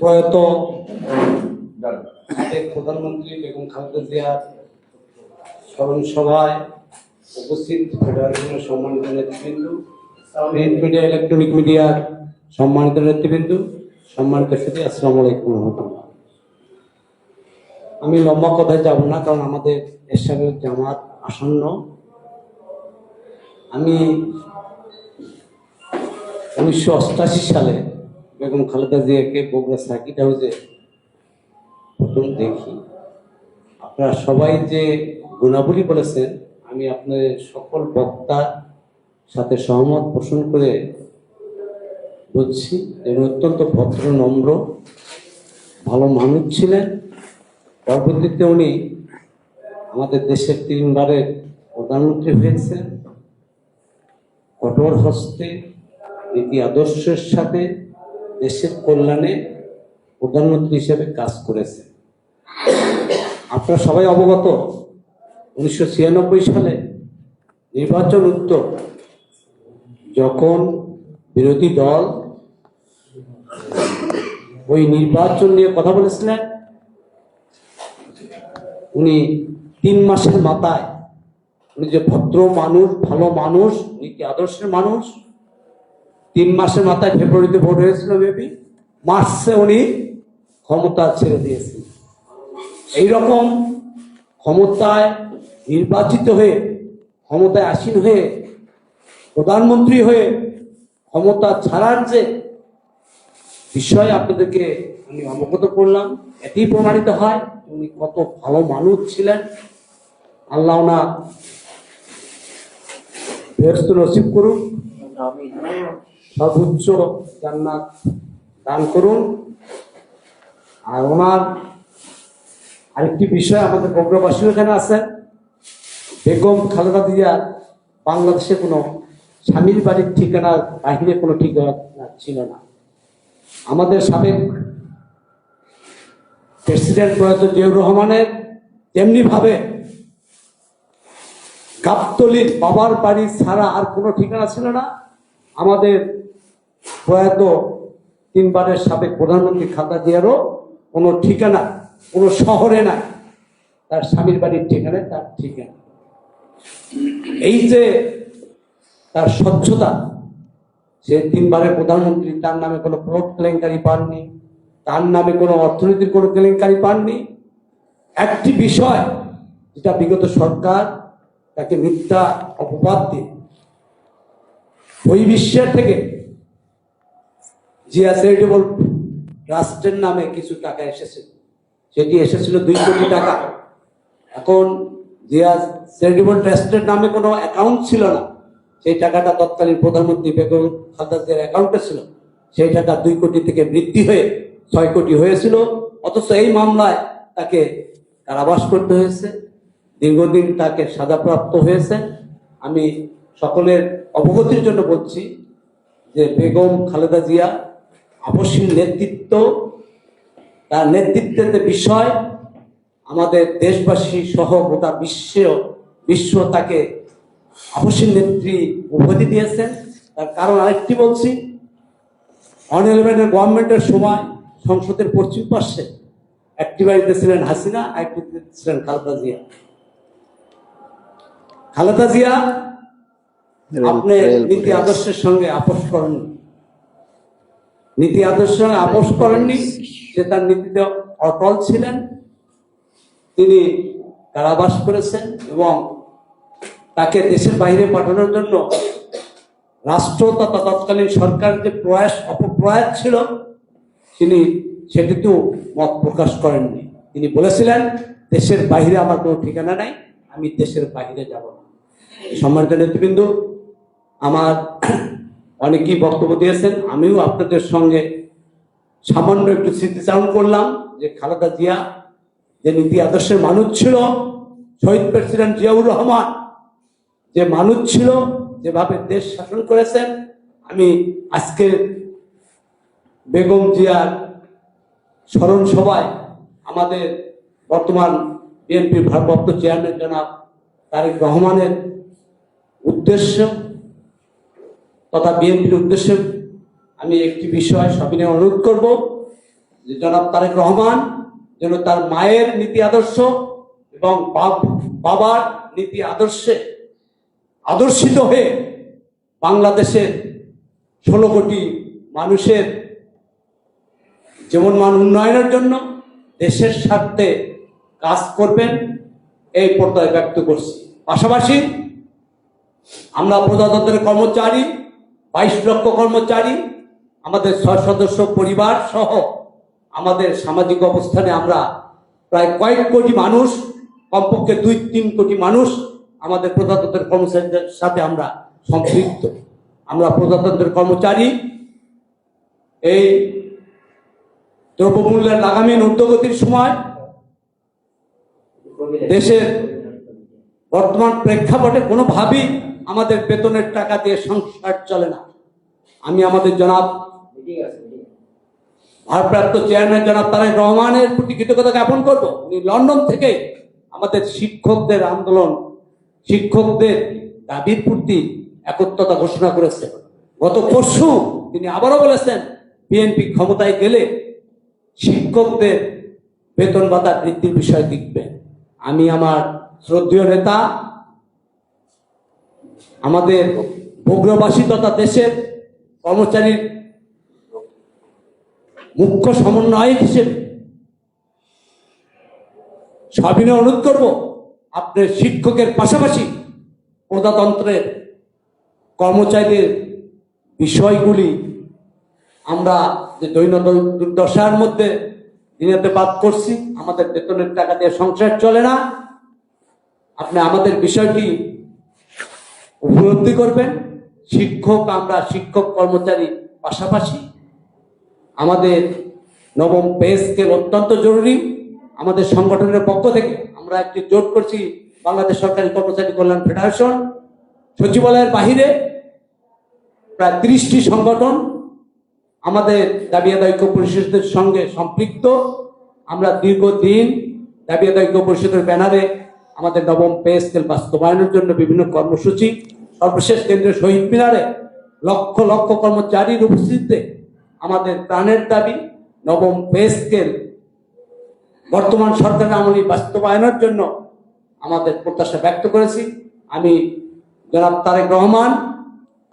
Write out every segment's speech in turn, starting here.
প্রয়াত সাবেক প্রধানমন্ত্রী বেগম খালেদা জিয়ার স্মরণ সভায় উপস্থিত ফেডারেশনের সম্মানিত নেতৃবৃন্দ, প্রিন্ট মিডিয়া, ইলেকট্রনিক মিডিয়ার সম্মানিত নেতৃবৃন্দ, সম্মানিত সাথী, আসসালামু আলাইকুম রহমতুল্লাহ। আমি লম্বা কথায় যাব না, কারণ আমাদের এরশাদের জামাত আসন্ন। আমি 1988 সালে বেগম খালেদা জিয়াকে বগুড়া সার্কিট হাউসে প্রথম দেখি। আপনারা সবাই যে গুণাবলী বলেছেন, আমি আপনাদের সকল বক্তার সাথে সহমত পোষণ করে বলছি যে অত্যন্ত ভদ্র, নম্র, ভালো মানুষ ছিলেন। পরবর্তীতে উনি আমাদের দেশের 3 বারের প্রধানমন্ত্রী হয়েছেন। কঠোর হস্তে নীতি আদর্শের সাথে দেশের কল্যাণে প্রধানমন্ত্রী হিসেবে কাজ করেছে। আপনারা সবাই অবগত, 1996 সালে নির্বাচন উত্তর যখন বিরোধী দল ওই নির্বাচন নিয়ে কথা বলেছিলেন, উনি 3 মাসের মাথায়, উনি যে ভদ্র মানুষ, ভালো মানুষ, নীতি আদর্শের মানুষ, 3 মাসের মাথায়, ফেব্রুয়ারিতে ভোট হয়েছিল, মেবি মার্চে উনি ক্ষমতা ছেড়ে দিয়েছেন। এইরকম ক্ষমতায় নির্বাচিত হয়ে, ক্ষমতায় আসীন হয়ে, প্রধানমন্ত্রী হয়ে ক্ষমতা ছাড়ার যে বিষয় আপনাদেরকে আমি অবগত করলাম, এটি প্রমাণিত হয় উনি কত ভালো মানুষ ছিলেন। আল্লাহ না বেহেশত নসিব করুন, সর্বোচ্চ জান্নাত দান করুন। আর ওনার আরেকটি বিষয়, আমাদের বগুড়াবাসী এখানে আছেন, বেগম খালেদা জিয়া বাংলাদেশে কোনো স্বামীর বাড়ির ঠিকানার বাহিরে কোনো ঠিকানা ছিল না। আমাদের সাবেক প্রেসিডেন্ট প্রয়াত জিয়াউর রহমানের তেমনি ভাবে গাবতলীর বাবার বাড়ি ছাড়া আর কোনো ঠিকানা ছিল না। আমাদের প্রয়াত 3 বারের সাবেক প্রধানমন্ত্রী খালেদা জিয়ারও কোনো ঠিকানা কোনো শহরে নাই, তার স্বামীর বাড়ির ঠিকানায় তার ঠিকানা। এই যে তার স্বচ্ছতা, সে 3 বারের প্রধানমন্ত্রী, তার নামে কোনো ভোট কেলেঙ্কারি পাননি, তার নামে কোনো অর্থনীতির কোনো কেলেঙ্কারি পাননি। একটি বিষয় যেটা বিগত সরকার তাকে মিথ্যা অপবাদ দিয়ে ওই বিশ্বের থেকে জিয়া চ্যারিটেবল ট্রাস্টের নামে কিছু টাকা এসেছিল, সেটি এসেছিল 2 কোটি টাকা। এখন জিয়া চ্যারিটেবল ট্রাস্টের নামে কোনো অ্যাকাউন্ট ছিল না, সেই টাকাটা তৎকালীন প্রধানমন্ত্রী বেগম খালেদা জিয়ার অ্যাকাউন্টে ছিল। সেই টাকা 2 কোটি থেকে বৃদ্ধি হয়ে 6 কোটি হয়েছিল। অথচ এই মামলায় তাকে কারাবাস করতে হয়েছে, দীর্ঘদিন তাকে সাজাপ্রাপ্ত হয়েছে। আমি সকলের অবগতির জন্য বলছি যে বেগম খালেদা জিয়া আপসীন নেতৃত্ব, তার নেতৃত্বের বিষয় আমাদের দেশবাসী সহ গোটা বিশ্ব তাকে আপসীন নেত্রী উপাধি দিয়েছেন। তার কারণ আরেকটি বলছি, 111 গভর্নমেন্টের সময় সংসদের পশ্চিম পাশে একটি বাড়িতে ছিলেন হাসিনা, আরেকটি ছিলেন খালেদা জিয়া। খালেদা জিয়া আপনি নীতি আদর্শের সঙ্গে আপোষ করেননি, নীতি আদর্শের সঙ্গে আপোষ করেননি, সে তার নীতিতে অটল ছিলেন। তিনি কারাবাস করেছেন এবং তাকে দেশের বাইরে পাঠানোর জন্য রাষ্ট্র তথা তৎকালীন সরকারের যে অপপ্রয়াস ছিল, তিনি সেটিতেও মত প্রকাশ করেননি। তিনি বলেছিলেন, দেশের বাইরে আমার কোনো ঠিকানা নাই, আমি দেশের বাইরে যাব না। সম্মানিত নেতৃবৃন্দ, আমার অনেকেই বক্তব্য দিয়েছেন, আমিও আপনাদের সঙ্গে সামান্য একটু স্মৃতিচারণ করলাম যে খালেদা জিয়া যে নীতি আদর্শের মানুষ ছিল, শহীদ প্রেসিডেন্ট জিয়াউর রহমান যে মানুষ ছিল, যেভাবে দেশ শাসন করেছেন। আমি আজকে বেগম জিয়ার স্মরণ সভায় আমাদের বর্তমান বিএনপির ভারপ্রাপ্ত চেয়ারম্যান জনাব তারেক রহমানের উদ্দেশ্য তথা বিএনপির উদ্দেশ্যে আমি একটি বিষয় সবিনয়ে অনুরোধ করব যে জনাব তারেক রহমান যেন তার মায়ের নীতি আদর্শ এবং বাবার নীতি আদর্শে আদর্শিত হয়ে বাংলাদেশের 16 কোটি মানুষের জীবনমান উন্নয়নের জন্য দেশের স্বার্থে কাজ করবেন, এই প্রত্যয় ব্যক্ত করছি। পাশাপাশি আমরা প্রজাতন্ত্রের কর্মচারী 22 লক্ষ কর্মচারী, আমাদের 6 সদস্য পরিবার সহ আমাদের সামাজিক অবস্থানে আমরা প্রায় কয়েক কোটি মানুষ, কমপক্ষে 2-3 কোটি মানুষ আমাদের প্রজাতন্ত্রের কর্মচারীদের সাথে আমরা সম্পৃক্ত। আমরা প্রজাতন্ত্রের কর্মচারী এই দ্রব্যমূল্যের লাগামহীন ঊর্ধ্বগতির সময় দেশের বর্তমান প্রেক্ষাপটে কোনোভাবেই আমাদের বেতনের টাকা দিয়ে সংসার চলে না। আমি আমাদের জনাব ভারপ্রাপ্ত চেয়ারম্যান জনাব তারেক রহমানের প্রতি কৃতজ্ঞতা জ্ঞাপন করব। উনি লন্ডন থেকে আমাদের শিক্ষকদের আন্দোলন, শিক্ষকদের দাবির প্রতি একত্রতা ঘোষণা করেছেন। গত পরশু তিনি আবারও বলেছেন বিএনপি ক্ষমতায় গেলে শিক্ষকদের বেতন ভাতা বৃদ্ধির বিষয় দেখবেন। আমি আমার শ্রদ্ধেয় নেতা, আমাদের বগুড়াবাসী তথা দেশের কর্মচারীর মুখ্য সমন্বয়ক হিসেবে সবিনয় অনুরোধ করব, আপনার শিক্ষকের পাশাপাশি প্রজাতন্ত্রের কর্মচারীদের বিষয়গুলি আমরা যে দৈনন্দিন দুর্দশার মধ্যে দিনেতে বাদ করছি, আমাদের বেতনের টাকা দিয়ে সংসার চলে না, আপনি আমাদের বিষয়টি উপলব্ধি করবেন। শিক্ষক, আমরা শিক্ষক কর্মচারী পাশাপাশি আমাদের নবম পে স্কেল অত্যন্ত জরুরি। আমাদের সংগঠনের পক্ষ থেকে আমরা একটি জোট করছি বাংলাদেশ সরকারি কর্মচারী কল্যাণ ফেডারেশন। সচিবালয়ের বাহিরে প্রায় 30টি সংগঠন আমাদের দাবি আদায় ঐক্য পরিষদের সঙ্গে সম্পৃক্ত। আমরা দীর্ঘদিন দাবি আদায় ঐক্য পরিষদের ব্যানারে আমাদের নবম পে স্কেল বাস্তবায়নের জন্য বিভিন্ন কর্মসূচি, সর্বশেষ কেন্দ্রীয় শহীদ মিনারে লক্ষ লক্ষ কর্মচারীর উপস্থিতিতে আমাদের প্রাণের দাবি নবম পে স্কেল বর্তমান সরকারের আমলে বাস্তবায়নের জন্য আমাদের প্রত্যাশা ব্যক্ত করেছি। আমি জনাব তারেক রহমান,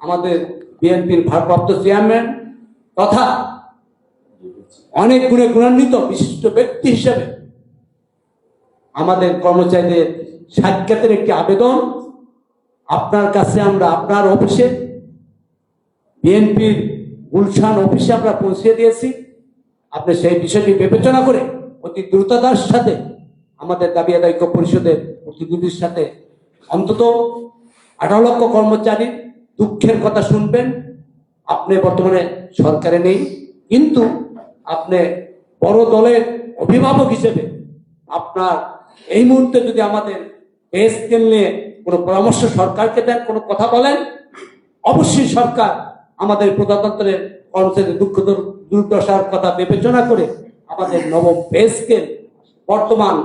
আমাদের বিএনপির ভারপ্রাপ্ত চেয়ারম্যান তথা অনেক গুণে গুণান্বিত বিশিষ্ট ব্যক্তি হিসেবে আমাদের কর্মচারীদের সাক্ষাতের একটি আবেদন আপনার কাছে আমরা আপনার অফিসে, বিএনপির গুলশান অফিসে আমরা পৌঁছে দিয়েছি। আপনি সেই বিষয়টি বিবেচনা করে অতি দ্রুততার সাথে আমাদের দাবি আদায় ঐক্য পরিষদের প্রতিনিধির সাথে অন্তত 18 লক্ষ কর্মচারীর দুঃখের কথা শুনবেন। আপনি বর্তমানে সরকারে নেই, কিন্তু আপনি বড় দলের অভিভাবক হিসেবে আপনার এই মুহূর্তে যদি আমাদের পে স্কেল নিয়ে কোনো পরামর্শ সরকারকে দেন, কোনো কথা বলেন, অবশ্যই সরকার আমাদের প্রজাতন্ত্রের কর্মচারীদের দুঃখ দুর্দশার কথা বিবেচনা করে আমাদের নবম পে স্কেল বর্তমান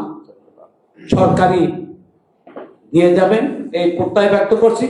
সরকারি দিয়ে যাবেন, এই প্রত্যয় ব্যক্ত করছি।